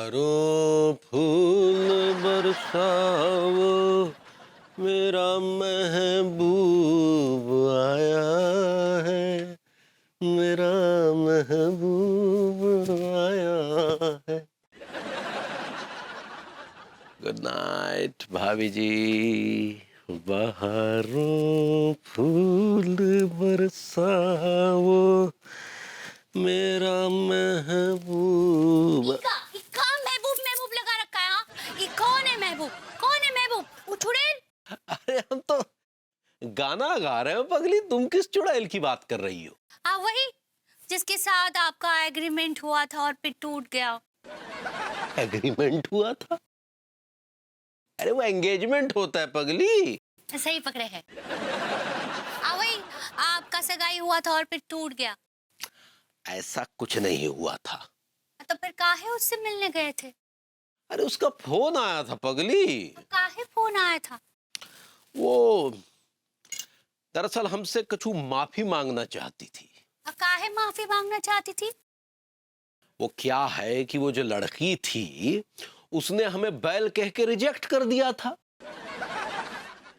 बहारों फूल बरसाओ, मेरा महबूब आया है, मेरा महबूब आया है। गुड नाइट भाभी जी। बहारों फूल बरसाओ, मेरा महबूब। इका महबूब महबूब लगा रखा है। हाँ, ये कौन है महबूब? कौन है महबूब? वो चुड़ैल? अरे हम तो गाना गा रहे हो पगली, तुम किस चुड़ैल की बात कर रही हो? हाँ, वही जिसके साथ आपका एग्रीमेंट हुआ था और फिर टूट गया। एग्रीमेंट हुआ था? अरे वो एंगेजमेंट होता है पगली। सही पकड़े हैं। वही आपका सगाई हुआ था और फिर टूट गया। ऐसा कुछ नहीं हुआ था। तो फिर काहे उससे मिलने गए थे? अरे उसका फोन आया था पगली। तो काहे फोन आया था? वो दरअसल हमसे कछु माफी मांगना चाहती थी। काहे माफी मांगना चाहती थी? वो क्या है कि वो जो लड़की थी उसने हमें बैल कह के रिजेक्ट कर दिया था।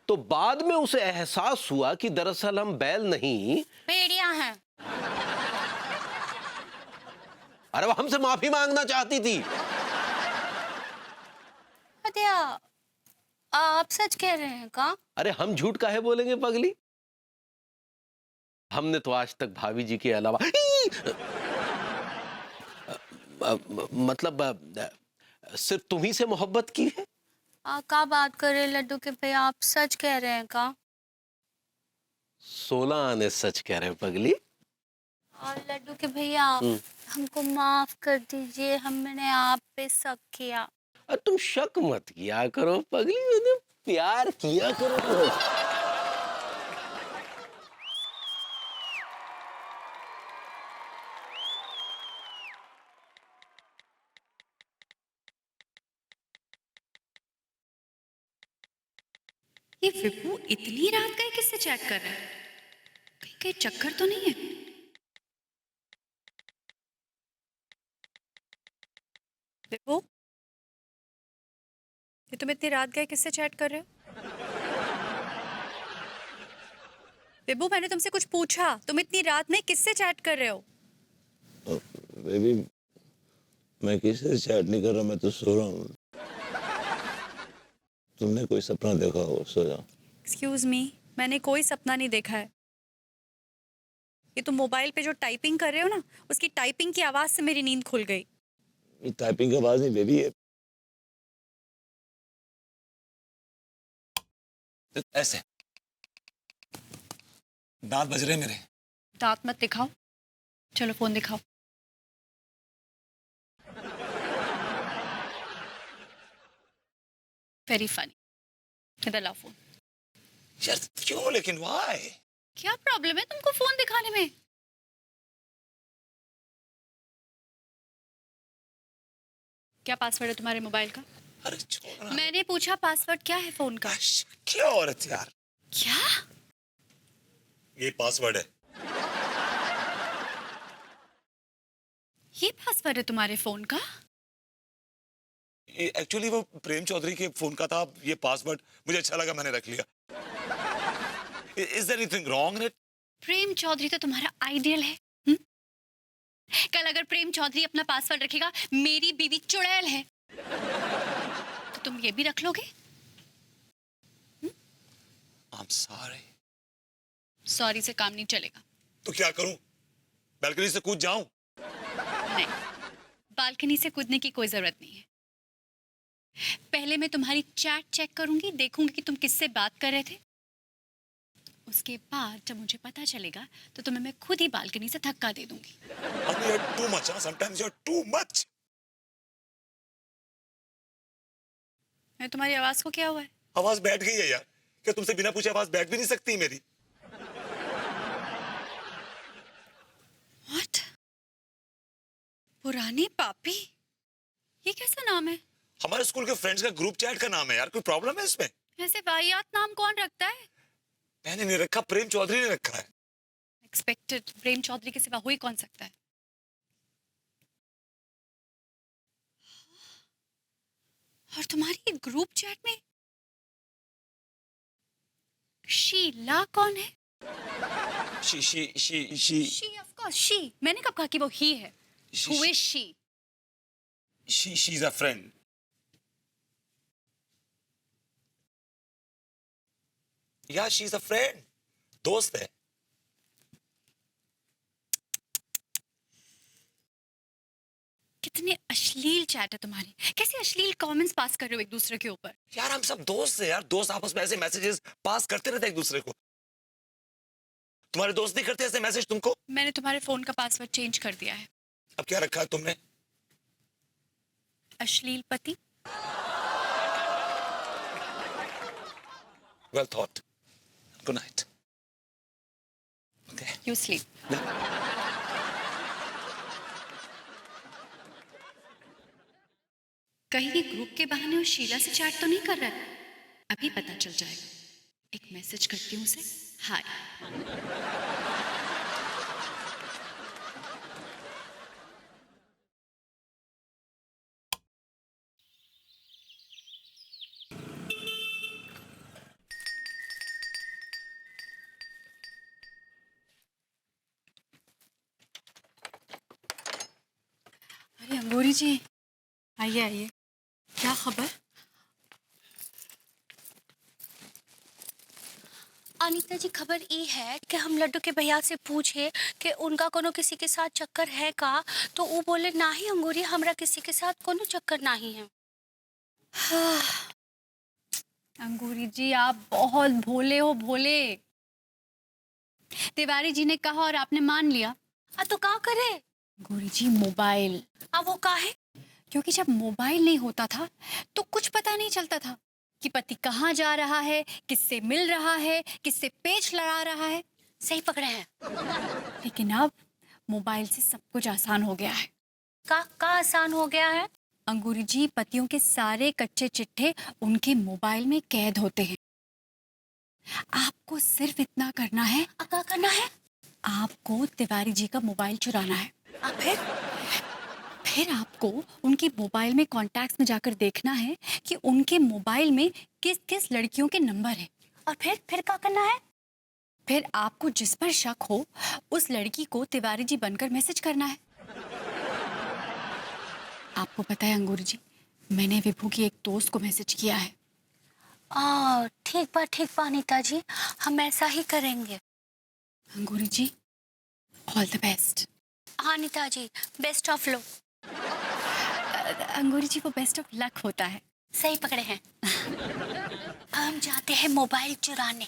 तो बाद में उसे एहसास हुआ कि दरअसल हम बैल नहीं, भेड़िया हैं। अरे वो हमसे माफी मांगना चाहती थी। अदिया, आप सच कह रहे हैं का? अरे हम झूठ काहे बोलेंगे पगली? हमने तो आज तक भाभी जी के अलावा मतलब सिर्फ तुम्ही से मोहब्बत की है। का बात कर रहे लड्डू के भैया, आप सच कह रहे हैं का? 16 आने सच कह रहे हो पगली। और लड्डू के भैया, हमको माफ कर दीजिए, हमने आप पे शक किया। और तुम शक मत किया करो पगली, मैंने प्यार किया करो। ये विभू इतनी रात गए किससे चैट कर रहा है? कहीं कहीं चक्कर तो नहीं है? विभू, ये तुम इतनी रात गए किससे चैट कर रहे हो? विभू, मैंने तुमसे कुछ पूछा, तुम इतनी रात में किससे चैट कर रहे हो? बेबी, मैं किसी से चैट नहीं कर रहा, मैं तो सो रहा हूँ। तुमने कोई सपना देखा हो, सो जाओ। एक्सक्यूज मी, मैंने कोई सपना नहीं देखा है। ये तुम मोबाइल पे जो टाइपिंग कर रहे हो ना, उसकी टाइपिंग की आवाज से मेरी नींद खुल गई। ये टाइपिंग की आवाज नहीं बेबी, है ऐसे दांत बज रहे मेरे। दांत मत दिखाओ, चलो फोन दिखाओ। Very funny. इधर लाओ फोन। यार क्यों, लेकिन व्हाई? क्या प्रॉब्लम है तुमको फोन दिखाने में? क्या पासवर्ड है तुम्हारे मोबाइल का? अरे छोड़ ना। मैंने पूछा पासवर्ड क्या है फोन का? क्या औरत यार, क्या? ये पासवर्ड है। ये पासवर्ड है तुम्हारे फोन का? ये एक्चुअली वो प्रेम चौधरी के फोन का था। ये पासवर्ड मुझे अच्छा लगा, मैंने रख लिया। Is there anything wrong in it? Prem Chaudhary तो तुम्हारा आइडियल है। हुँ? कल अगर प्रेम चौधरी अपना पासवर्ड रखेगा, मेरी बीवी चुड़ैल है, तो तुम ये भी रख लोगे? I am sorry. सॉरी से काम नहीं चलेगा। तो क्या करूं, बालकनी से कूद जाऊं? नहीं, बालकनी से कूदने की कोई जरूरत नहीं है। पहले मैं तुम्हारी चैट चेक करूंगी, देखूंगी कि तुम किससे बात कर रहे थे। उसके बाद जब मुझे पता चलेगा तो तुम्हें मैं खुद ही बालकनी से धक्का दे दूंगी। You are too much, sometimes you are too much. तुम्हारी आवाज को क्या हुआ है? आवाज बैठ गई है यार। क्या तुमसे बिना पूछे आवाज बैठ भी नहीं सकती मेरी? What? पुरानी पापी? ये कैसा नाम है? हमारे स्कूल के फ्रेंड्स का ग्रुप चैट का नाम है यार, कोई प्रॉब्लम है इसमें? ऐसे वाहियात नाम कौन रखता है? मैंने नहीं रखा, प्रेम चौधरी ने रखा है। एक्सपेक्टेड, प्रेम चौधरी के सिवा हो ही कौन सकता है? और तुम्हारी ग्रुप चैट में शीला कौन है? she of course she. मैंने कब कहा कि वो ही है? Who is she? she's a friend. Yeah, she's a friend. दोस्त है। कितने अश्लील चैट है तुम्हारी। कैसे अश्लील कमेंट्स पास कर रहे हो एक दूसरे के ऊपर? यार हम सब दोस्त हैं यार, दोस्त आपस में ऐसे मैसेजेस पास करते रहते हैं एक दूसरे को। तुम्हारे दोस्त नहीं करते ऐसे मैसेज तुमको? मैंने तुम्हारे फोन का पासवर्ड चेंज कर दिया है। अब क्या रखा है तुमने? अश्लील पति। Well thought. Good night. Okay. You sleep. कहीं ये ग्रुप के बहाने वो शीला से चैट तो नहीं कर रहा है? अभी पता चल जाएगा। एक मैसेज करती हूँ उसे। हाय। अरे अंगूरी जी, आइए आइए। क्या खबर? अनीता जी, खबर ये है कि हम लड्डू के भैया से पूछे कि उनका कोनो किसी के साथ चक्कर है का, तो वो बोले ना ही अंगूरी, हमरा किसी के साथ कोनो चक्कर नहीं है। हाँ। अंगूरी जी, आप बहुत भोले हो, भोले। तिवारी जी ने कहा और आपने मान लिया। तो का करे? अंगूरी जी, मोबाइल। वो का है? क्योंकि जब मोबाइल नहीं होता था तो कुछ पता नहीं चलता था कि पति कहाँ जा रहा है, किससे मिल रहा है, किससे पेच लड़ा रहा है। सही पकड़े हैं। लेकिन अब मोबाइल से सब कुछ आसान हो गया है। का आसान हो गया है? अंगूरी जी, पतियों के सारे कच्चे चिट्ठे उनके मोबाइल में कैद होते हैं। आपको सिर्फ इतना करना है। क्या करना है? आपको तिवारी जी का मोबाइल चुराना है। फिर आपको उनके मोबाइल में कॉन्टैक्ट्स में जाकर देखना है कि उनके मोबाइल में किस किस लड़कियों के नंबर है। और फिर क्या करना है? फिर आपको जिस पर शक हो उस लड़की को तिवारी जी बनकर मैसेज करना है। आपको पता है अंगूरी जी, मैंने विभू की एक दोस्त को मैसेज किया है। ठीक बा अनीता जी, हम ऐसा ही करेंगे। अंगूरी जी, ऑल द बेस्ट। हाँ अनीता जी, बेस्ट ऑफ लक। अंगूरी जी, वो बेस्ट ऑफ लक होता है। सही पकड़े हैं। हम जाते हैं मोबाइल चुराने।